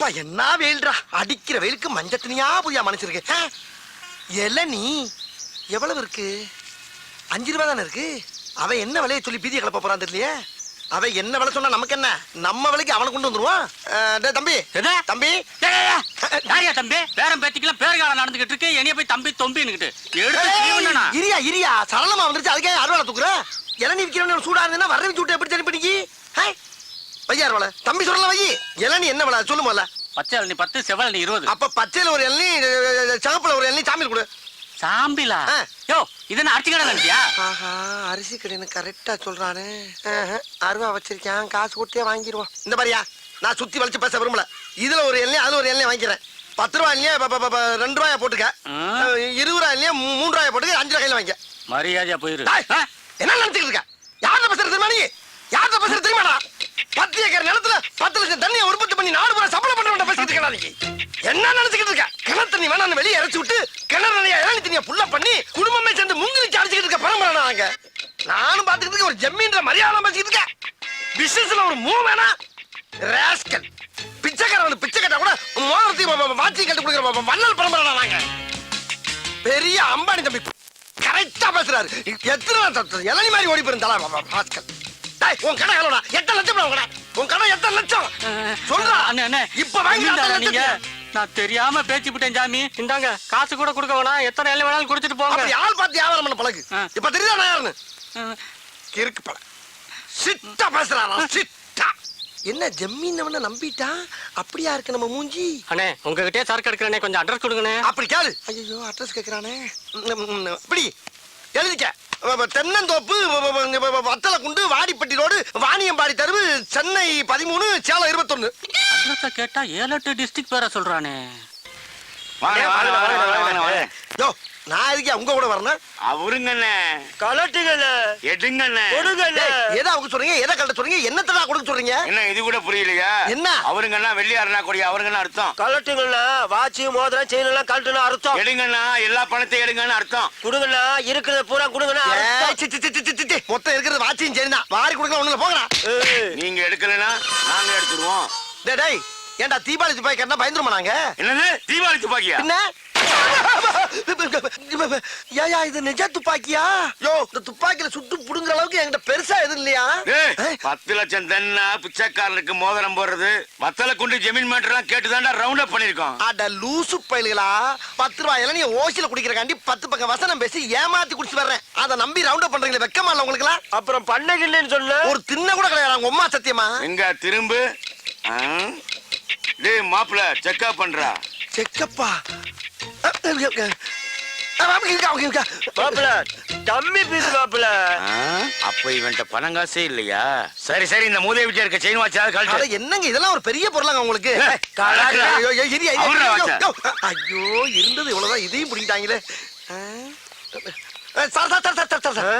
அப்பா என்ன வெயில்டா, அடிக்கிற வெயிலுக்கு மஞ்சள் துணியா புதியா மனுச்சிருக்கு. இளநீ எவ்வளவு இருக்கு? 5 ரூபா தானே இருக்கு. அவன் என்ன விலையை சொல்லி பீதியை கிளப்ப போறான் தெரியலையே. அவன் என்ன விலை சொன்னா நமக்கு என்ன, நம்ம விலைக்கு அவனை கொண்டு வந்துருவான். தம்பி தம்பி தம்பி பேரம் பேத்திக்கலாம் பேர்காலம் நடந்துகிட்டு இருக்கு. என்னைய போய் தம்பி தொம்பின்னுகிட்டு இரியா இரியா சரளமா வந்துருச்சு. அதுக்கே அறுவாலை தூக்குற. இளநீ விற்கிறவன் சூடா இருந்தா வர வச்சு விட்டு எப்படி சரி பண்ணிக்கி வையா அறுவாலை. தம்பி சொல்லலாம் வை. இளநீ என்ன விலை சொல்லு முதல்ல. பச்சை இளநீ 10, செவல் 20. அப்ப பச்சையில ஒரு இளநீ, சிவப்புல ஒரு இளநீ, சாமியில் கொடு. சாம்பிலா? யோ இது என்ன அரிசி கடை நினைச்சியா? ஆஹா, அரிசி கடைன்னு கரெக்டா சொல்றானே. அருவா வச்சிருக்கேன், காசு கொடுத்தே வாங்கிடுவோம். இந்த மாதிரியா நான் சுத்தி வளைச்சு பேச விரும்பல. இதுல ஒரு எண்ணெய் அதுல ஒரு எண்ணெய் வாங்கிக்கிறேன். 10 ரூபாய் இல்லையா 2 ரூபாயா போட்டுக்க. 20 ரூபாய் இல்லையா 3 ரூபாயா போட்டுக்க. 5 ரூபாயில வாங்கிக்க. மரியாதையா போயிரு. என்ன நினைச்சுட்டு இருக்க? யார்கிட்ட பேசுறது தெரியுமா? நீ யார்கிட்ட பேசுறது தெரியுமாடா? 10 ஏக்கர் நிலத்துல 10 லட்சம் தண்ணியை உற்பத்தி பண்ணி 4 முறை சம்பளம் பண்றவன் பேசிட்டு இருக்கா? நீ என்ன நினைச்சுக்கிட்டு இருக்க? கிணறு தண்ணி வேணான்னு வெளியே இறச்சி விட்டு கிணறு நிறைய இளநீ தண்ணியை புள்ள பண்ணி குடும்பமே சேர்ந்து முங்கிலிச்சு அடிச்சுக்கிட்டு இருக்க பரம்பரை நாங்க. நானும் பாத்துக்கிட்டு ஒரு ஜம்மீன்ற மரியாதை பேசிக்கிட்டு இருக்க. பிசினஸ்ல ஒரு மூவ் வேணா ராஸ்கல். பிச்சைக்காரன் வந்து பிச்சை கட்டா கூட மோதிரத்தையும் வாட்சி கட்டு கொடுக்குற வள்ளல் பரம்பரை நாங்க. பெரிய அம்பானி தம்பி கரெக்டா பேசுறாரு. எத்தனை இளநீ மாதிரி ஓடி போயிருந்தா ராஸ்கல். உன் கடை எவ்வளோடா? 8 லட்சம். உன் கடை 8 லட்சம் சொல்றா. இப்ப வாங்கி நான் தெரியாம பேச்சு விட்டேன் சாமி. இந்தாங்க காசு கூட கொடுக்க வேணாம், எத்தனை எல்லாம் வேணாலும் கொடுத்துட்டு போங்க. யார் பார்த்து வியாபாரம் பண்ண பழகு. இப்ப தெரியுதா நான் யாருன்னு? கிறுக்கு பழ சிட்டா பேசுறாரா சிட்டா. என்ன ஜம்மீன் நம்பிட்டா? அப்படியா இருக்கு நம்ம மூஞ்சி. அண்ணே உங்ககிட்டே சரக்கு எடுக்கிறேனே, கொஞ்சம் அட்ரஸ் கொடுங்கண்ணே. அப்படி கேளு. ஐயோ அட்ரஸ் கேட்கிறானே. இப்படி எழுதிக்க. தென்னந்தோப்பு, வத்தல குண்டு, வாடிப்பட்டி ரோடு, வாணியம்பாடி தெருவு, சென்னை 13, சேலம் 21. அட்ரஸ கேட்டா 7-8 டிஸ்ட்ரிக்ட் பேர சொல்றானே. யோ நான் எதுக்கு உங்க கூட வரணும்? அவருங்கண்ணே கலட்டுங்கண்ணே, எடுங்கண்ணே, கொடுங்கண்ணே. எதை அவங்க சொல்றீங்க? எதை கலட்ட சொல்றீங்க? என்னத்தடா கொடுக்க சொல்றீங்க? என்ன இது கூட புரியலையா? என்ன அவருங்கண்ணா வெள்ளியாருனா கொடி அவருங்கண்ணா அர்த்தம். கலட்டுங்கண்ணா, வாட்சி மோதிரம் செயின் எல்லாம் கலட்டுனா அர்த்தம். எடுங்கண்ணா, எல்லா பணத்தையும் எடுங்கன்னு அர்த்தம். கொடுங்கண்ணா, இருக்கிறத பூரா கொடுங்கண்ணா. மொத்தம் இருக்கிறது வாட்சியும் செயின் தான். வாரி கொடுக்கலாம் ஒண்ணுல போங்கடா. நீங்க எடுக்கலனா நாங்க எடுத்துருவோம். டேய் ஏண்டா தீபாவளி துப்பாக்கி கட்டினா பயந்துருமா நாங்க? என்னது தீபாவளி துப்பாக்கியா? என்ன ஏயா இது நிஜ துப்பாக்கியா? யோ இந்த துப்பாக்கியில சுட்டு புடுங்குற அளவுக்கு என்கிட்ட பெருசா எதுவும் இல்லையா? 10 லட்சம் தென்னா பிச்சைக்காரனுக்கு மோதிரம் போடுறது வத்தல குண்டு ஜமீன் மேட்டர்லாம் கேட்டுதான்டா ரவுண்ட் அப் பண்ணிருக்கோம். அட லூசு பயல்களா. 10 ரூபாய் இளநீ ஓசில குடிக்கிறக்காண்டி 10 பக்கம் வசனம் பேசி ஏமாத்தி குடிச்சு வர்றேன். அதை நம்பி ரவுண்ட் அப் பண்றீங்களே, வெக்கமா இல்ல உங்களுக்கு? அப்புறம் பண்ணகில்லைன்னு சொன்ன ஒரு தின்ன கூட கிடையாது உங்க அம்மா சத்தியமா. எங்க திரும்பு. டேய் மாப்ள செக்அப் பண்றா. செக்கப்பா மாப்பிள கம்மி பீஸ் மாப்பிள. அப்ப இவன்ட்ட பணம் காசே இல்லையா? சரி சரி இந்த மூதேவி வீட்டுல இருக்க செயின் வாட்சாவது கழட்டு. என்னங்க இதெல்லாம் ஒரு பெரிய பொருளாங்க உங்களுக்கு? ஐயோ இருந்தது இவ்வளவுதான், இதையும் பிடிக்கிட்டாங்களே.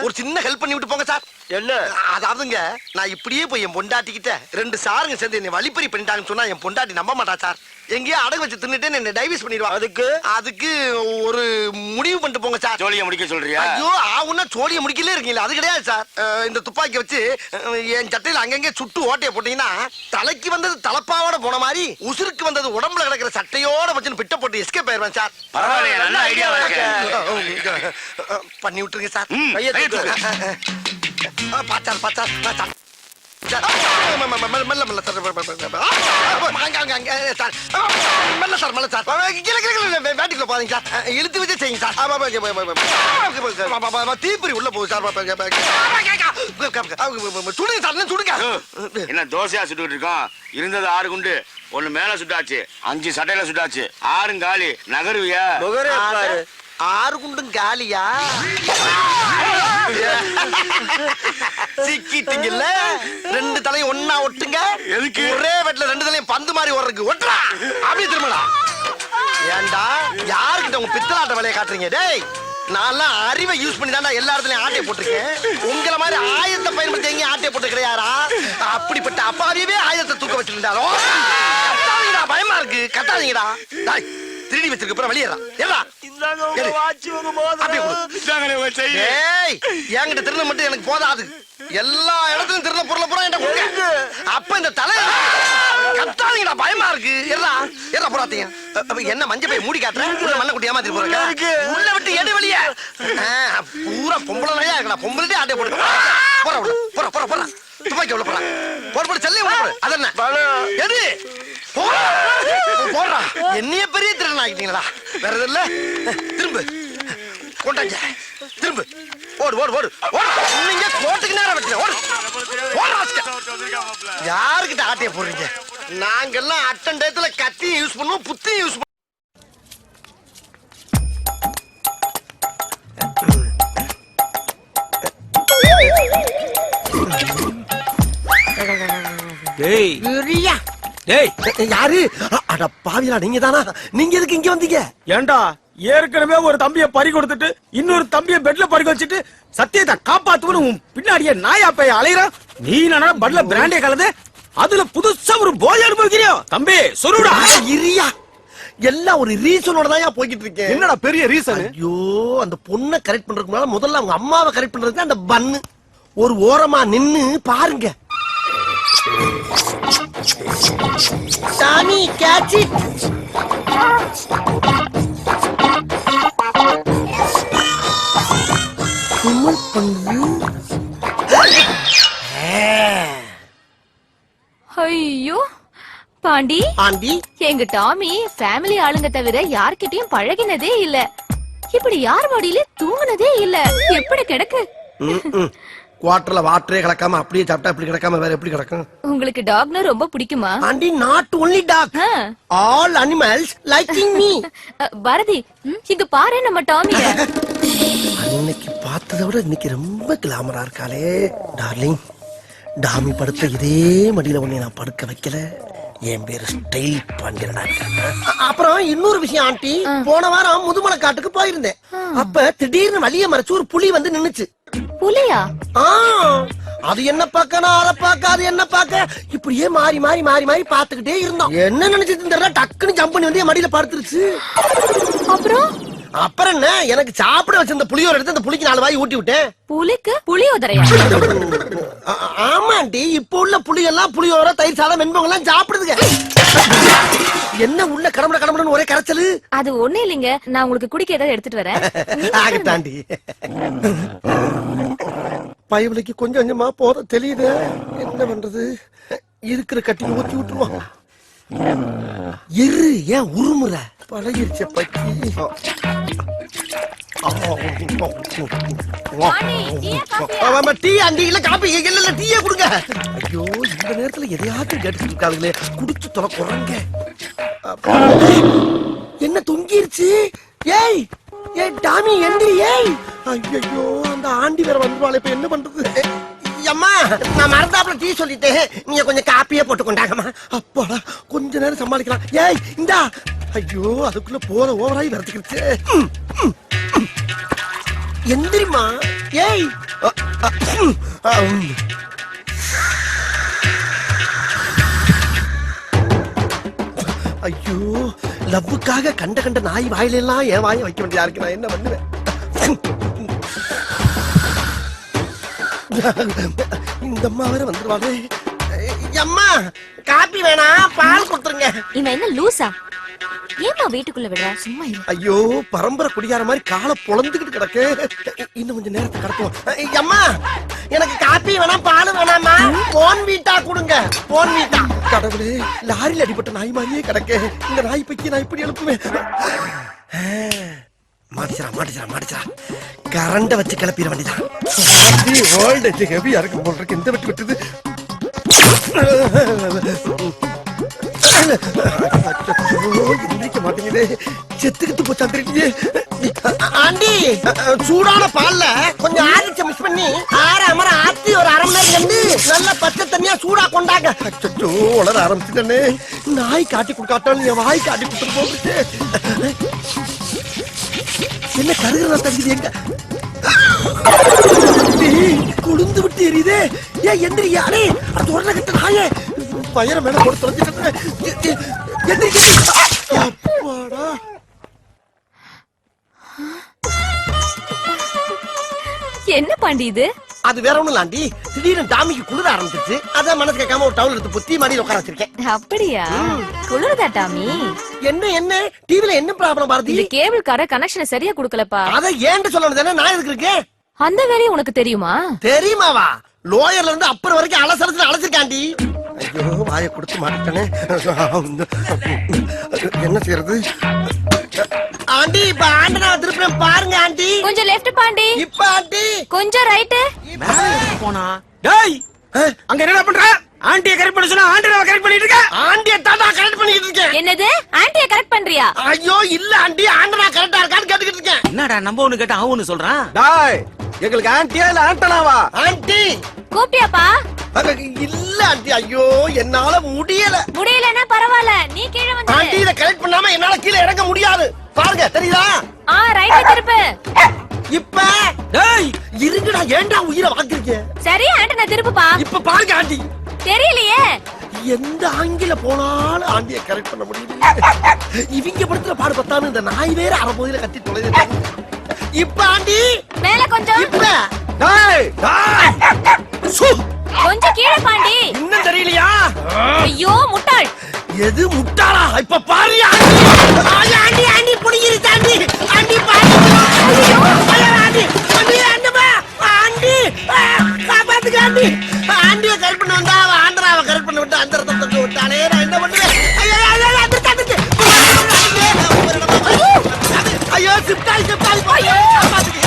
ஒரு சின்ன ஹெல்ப் பண்ணி விட்டு போங்க சார். என்ன? அதாவதுங்க நான் இப்படியே போய் என் பொண்டாட்டிக்கிட்ட 2 சாருங்க சேர்ந்து என்னை வழிப்பறி பண்ணிட்டாங்கன்னு சொன்னா என் பொண்டாட்டி நம்ப மாட்டா சார். எங்கேயோ அடகு வச்சு தின்னுட்டு என்ன டைவர்ஸ் பண்ணிடுவா. அதுக்கு ஒரு முடிவு பண்ணிட்டு போங்க சார். சோழிய முடிக்க சொல்றியா? ஐயோ ஆவுன்னா சோழிய முடிக்கலே இருக்கீங்களா? அது கிடையாது சார். இந்த துப்பாக்கி வச்சு என் சட்டையில அங்கங்கே சுட்டு ஓட்டைய போட்டீங்கன்னா தலைக்கு வந்தது தலப்பாவோட போன மாதிரி உசுருக்கு வந்தது உடம்புல கிடக்கிற சட்டையோட வச்சு பிட்ட போட்டு எஸ்கேப் ஆயிடுவேன் சார். பரவாயில்லையா, நல்ல ஐடியாவா இருக்கு. பண்ணி விட்டுருங்க சார். பாச்சார் மெல்ல மெல்ல சார். மெல்ல சார் மெல்ல சார். வேட்டிக்குள்ள போறீங்க சார். இழுத்து வச்சு செய்யுங்க சார். தீப்பொறி உள்ள போகுது சார். சுடுங்க சார் சுடுங்க. என்ன தோசையா சுட்டு இருக்கோம்? இருந்தது 6 குண்டு, 1 மேல சுட்டாச்சு, 5 சட்டையில சுட்டாச்சு, 6 காலி. நகருவியா? 6 குண்டும் காலியா? சிக்கிட்டீங்கல்ல. 2 தலையும் ஒன்னா ஒட்டுங்க. எதுக்கு? ஒரே வெட்ல 2 தலையும் பந்து மாதிரி ஓடுறதுக்கு. ஒட்டுறா அப்படியே திரும்பலா. ஏண்டா யாருக்கிட்ட உங்க பித்தலாட்ட வேலையை காட்டுறீங்க? டேய் நான்லாம் அறிவை யூஸ் பண்ணி தான்டா எல்லா இடத்துலயும் ஆட்டையை போட்டிருக்கேன். உங்களை மாதிரி ஆயுதத்தை பயன்படுத்தி எங்கேயும் ஆட்டையை போட்டு கிடையாரா? அப்படிப்பட்ட அப்பாவியவே ஆயுதத்தை தூக்க வச்சிருந்தாலும் கட்டாதீங்கடா, பயமா இருக்கு. கட்டாதீங்கடா. திருடி வச்சிருக்க அப்புறம் வெளியேறா. என்கிட்ட திருட மட்டும் எனக்கு போதாது. எல்லா இடத்துலயும் திருட பொருளை பூரா என்கிட்ட கொடுங்க. அப்ப இந்த தலை கத்தாதீங்கடா, பயமா இருக்கு. எல்லாம் ஏறா போறாதீங்க. என்ன மஞ்ச பை மூடி காட்டுற? உள்ள மண்ண குட்டி ஏமாத்திட்டு போறீங்க. உள்ள விட்டு எடு வெளிய. பூரா பொம்பளை நாயா இருக்கடா. பொம்பளைட்டே ஆட்டை போடு. போற உள்ள. போற. துப்பாக்கி உள்ள போற. போடு செல்லே உள்ள போடு. அதென்ன? எது? போறா. என்னைய பெரிய திருடன் ஆக்கிட்டீங்களா? வேற எது இல்ல? திரும்பு. கொண்டாங்க. திரும்பு. ஓடு. நீங்க கோட்டுக்கு நேரா வெட்டல. ஓடு. யாருக்கிட்ட ஆட்டைய போடுறீங்க? நாங்கெல்லாம் அட்டன் டயத்துல கத்தியும் யூஸ் பண்ணுவோம், புத்தியும் யூஸ் பண்ணுவோம். யாரு? அட பாவியா, நீங்க தானா? நீங்க எதுக்கு இங்க வந்தீங்க? ஏண்டா ஏற்கனவே ஒரு தம்பிய பறி கொடுத்துட்டு இன்னொரு தம்பிய பெட்ல பறி வச்சுட்டு சத்தியத்தை காப்பாத்துவனு பின்னாடியே நாயா பைய அலையற நீ நானா பட்ல பிராண்டே கலந்து அதுல புதுசா ஒரு போய் அனுபவிக்கிறியோ தம்பி சொல்லுடா. இரியா, எல்லாம் ஒரு ரீசனோட தான் போய்கிட்டு இருக்கேன். என்னடா பெரிய ரீசன்? ஐயோ, அந்த பொண்ணை கரெக்ட் பண்றதுக்கு முன்னால முதல்ல அவங்க அம்மாவை கரெக்ட் பண்றதுக்கு அந்த பன்னு ஒரு ஓரமா நின்னு பாருங்க. சாமி கேட்ச் இட். ஐயோ பாண்டி, ஆண்டி, எங்க டாமி ஃபேமிலி ஆளுங்க தவிர யார்கிட்டயும் பழகினதே இல்ல. இப்படி யார் மடியில தூங்குனதே இல்ல. எப்படி கிடக்கு? குவார்டர்ல வாட்டரே கிடக்காம அப்படியே சாப்பிட்டா இப்படி கிடக்காம வேற எப்படி கிடக்கும்? உங்களுக்கு டாக்னா ரொம்ப பிடிக்குமா? Aunty, not only dog, all animals liking me. Bharathi, இங்க பாரு நம்ம டாமிய. அன்னைக்கு பார்த்ததை விட இன்னைக்கு ரொம்ப கிளாமரா இருக்காளே. டார்லிங், டாமி படுத்த இதே மடியில உன்னை நான் படுக்க வைக்கல. என் பேரு ஸ்டைல் பாண்டியனா. அப்புறம் இன்னொரு விஷயம் ஆண்டி, போன வாரம் முதுமலை காட்டுக்கு போயிருந்தேன். அப்ப திடீர்னு வழிய மறைச்சு ஒரு புலி வந்து நின்னுச்சு. புலியா? அது என்ன பார்க்க, நான் அதை பார்க்க, அது என்ன பார்க்க, இப்படியே மாறி பாத்துக்கிட்டே இருந்தோம். என்ன நினைச்சிட்டு தெரியல, டக்குன்னு ஜம்ப் பண்ணி வந்து என் மடியில படுத்துருச்சு. அப்புறம் என்ன, எனக்கு சாப்பிட வச்சிருந்த புளியோர எடுத்து அந்த புளிக்கு 4 வாய் ஊட்டி விட்டேன். புலிக்கு புளியோதரையா? ஆமாண்டி, இப்ப உள்ள புளி எல்லாம் புளியோர, தயிர் சாதம், வெண்பொங்கல் எல்லாம் சாப்பிடுதுங்க. என்ன உள்ள கடமுடன்னு ஒரே கரைச்சலு? அது ஒண்ணு இல்லைங்க, நான் உங்களுக்கு குடிக்க ஏதாவது எடுத்துட்டு வரேன். ஆகட்டாண்டி. பயவலிக்கு கொஞ்சம் கொஞ்சமா போத தெரியுது. என்ன பண்றது, இருக்கிற கட்டி ஊத்தி விட்டுருவோம். இரு, ஏன் உருமுற? பழகிருச்ச பக்கி. டீ அண்டி இல்ல காப்பி இல்ல டீயே கொடுங்க. ஐயோ, இந்த நேரத்துல எதையாச்சும் கேட்டுட்டு இருக்காளுங்களே, குடிச்சு தொலை குறங்க. என்ன தொங்கிருச்சு? ஏய் டாமி எந்திரி. ஏய், ஐயோ, அந்த ஆண்டி வேற வந்துருவாளே, இப்ப என்ன பண்றது? அம்மா, நான் மறந்தாப்புல டீ சொல்லிட்டேன், நீங்க கொஞ்சம் காப்பியே போட்டு கொண்டாங்கம்மா. அப்பாடா, கொஞ்ச நேரம் சமாளிக்கலாம். ஏய் இந்தா. ஐயோ, அதுக்குள்ள போற ஓவராய் வரதுக்கிடுச்சு. எந்திரிமா. ஏய், ஐயோ, லவ்வுக்காக கண்ட நாய் வாயில எல்லாம் என் வாயை வைக்க வேண்டியதா இருக்கு. நான் என்ன பண்ணுவேன்? இந்த அம்மா வேற வந்துருவாங்க. அம்மா, காப்பி வேணா, பால் கொடுத்துருங்க. இவன் என்ன லூசா? ஏமா வீட்டுக்குள்ள விடுற? சும்மா இரு. ஐயோ, பரம்பரை குடியார மாதிரி காலை பொளந்துக்கிட்டு கிடக்கு. இன்னும் கொஞ்சம் நேரத்தை கடத்துவோம். அம்மா, எனக்கு காப்பி வேணா, பால் வேணாமா, போன் வீட்டா கொடுங்க. போன் வீட்டா. கடவுளே, லாரியில் அடிபட்ட நாய் மாதிரியே கிடக்கு. இந்த நாய் பைக்கி நான் இப்படி எழுப்புவேன். மாட்டிச்சா கரண்ட வச்சு கிளப்பிட வேண்டியதான். ஹெவியா இருக்கு போல் இருக்கு. இந்த வெட்டி விட்டுது. மாட்டேங்குது, செத்துக்கிட்டு போச்சாங்க. ஆண்டி, சூடான பால்ல கொஞ்சம் ஆரிச்ச மிஸ் பண்ணி ஆத்தி ஒரு அரை மணி நேரம் நல்ல பச்சை தண்ணியா சூடா கொண்டாங்க. அச்சோ, உளர ஆரம்பிச்சுட்டே. நாய் காட்டி கொடுக்காட்டாலும் என் வாய் காட்டி கொடுத்துட்டு போகுது. என்ன கருகிறதா தகுதி? எங்க குளிந்து விட்டு எரியுதே. ஏன் எந்திரியா? அடே, அது உடனே கிட்ட நாயே பயிர மேல போட்டு தொலைஞ்சிட்டு. என்ன பாண்டி இது? அது வேற ஒண்ணும் இல்ல ஆண்டி. திடீர்னு டாமிக்கு குளிர ஆரம்பிச்சிருச்சு. அதான் மனசு கேட்காம ஒரு டவுல் எடுத்து புத்தி மாடியில் உட்கார வச்சிருக்கேன். அப்படியா? குளிருதா டாமி? என்ன டிவில என்ன ப்ராப்ளம் பாரதி? இந்த கேபிள் கார கனெக்ஷனை சரியா குடுக்கலப்பா. அத ஏன்ட்டு சொல்லணும் தானே, நான் எதுக்கு இருக்கேன்? அந்த வேலையை உனக்கு தெரியுமா? தெரியுமாவா? லோயர்ல இருந்து அப்பர் வரைக்கும் அலசலத்துல அலசிருக்காண்டி. ஐயோ வாயை கொடுத்து மாட்டேனே. என்ன செய்யறது ஆண்டி? இப்ப ஆண்டனா திருப்பி பாருங்க ஆண்டி. கொஞ்சம் லெஃப்ட் பாண்டி. இப்ப ஆண்டி கொஞ்சம் ரைட். போனா டேய் அங்க என்ன பண்ற? ஆண்டியை கரெக்ட் பண்ண சொன்னா ஆண்டனை கரெக்ட் பண்ணிட்டு இருக்க. ஆண்டியை தான் நான் கரெக்ட் பண்ணிட்டு இருக்கேன். என்னது? ஆண்டியை கரெக்ட் பண்றியா? ஐயோ இல்ல ஆண்டி, ஆண்டனா கரெக்டா இருக்கான்னு கேட்டுக்கிட்டு இருக்கேன். என்னடா நம்ம ஒண்ணு கேட்டா அவனு சொல்றான். டேய் எங்களுக்கு ஆண்டியா இல்ல ஆண்டனாவா? ஆண்டி கூப்பிட்டியாப்பா? இல்ல ஆண்டி, ஐயோ என்னால முடியல. முடியலன்னா பரவாயில்ல, நீ கீழே வந்து. ஆண்டி இத கரெக்ட் பண்ணாம என்னால கீழே இறங்க முடியாது. பாருங்க தெரியுதா? ரைட் திருப்பு. இப்ப டேய் இருங்கடா, ஏன்டா உயிரை வாங்குறீங்க? சரி ஆண்டனா திருப்புப்பா. இப்ப பாருங்க ஆண்டி. தெரியலையே. எந்த ஆங்கில போனாலும் ஆண்டியை கரெக்ட் பண்ண முடியல. இவங்க படுத்துற பாடு பத்தாம இந்த நாய் வேற அரைபோதில கத்தி தொலைது. இப்ப ஆண்டி மேல கொஞ்சம். இப்ப டேய் சு கொஞ்சம் கீழே பாண்டி. இன்னும் தெரியலையா? ஐயோ முட்டாள். எது முட்டாளா? இப்ப பாரு ஆண்டி. ஆண்டி ஆண்டி புடிங்கிருச்சு ஆண்டி. ஆண்டி பாரு. ஐயோ ஆண்டி ஆண்டி ஆண்டமா ஆண்டி காப்பாத்துங்க ஆண்டி. ஆண்டியை கரெக்ட் பண்ண வந்தா அவ ஆண்டராவை கரெக்ட் பண்ண விட்டு அந்த ரத்தம் தந்து விட்டானே. நான் என்ன பண்ணுவேன்? ஐயோ ஐயோ சிப்டாய் சிப்டாய் ஐயோ காப்பாத்துங்க.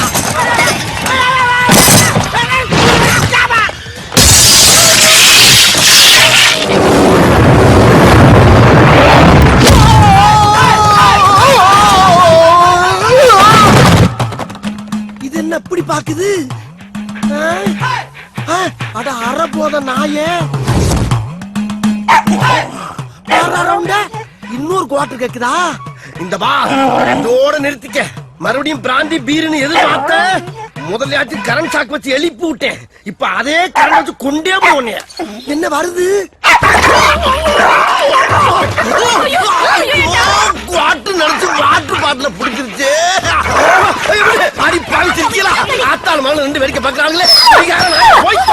இது என்ன அப்படி பாக்குது? அட அரை போத நாயே. இன்னொரு குவார்டர் கேக்குதா? இந்த பா இதோட நிறுத்திக்க. மறுபடியும் பிராந்தி பீருன்னு எதிர்பார்த்த முதலையாச்சும் கரண்ட் ஷாக் வச்சு எழுப்பி விட்டேன். இப்ப அதே கரண்ட் வச்சு கொண்டே போனேன். என்ன வருது? குவார்டர் நினைச்சு வாட்டர் பாட்டில பிடிச்சிருச்சு. அடி பாவி சிரிக்கலாம். ஆத்தாள் மகன் ரெண்டு வேடிக்கை பாக்குறாங்களே. போய்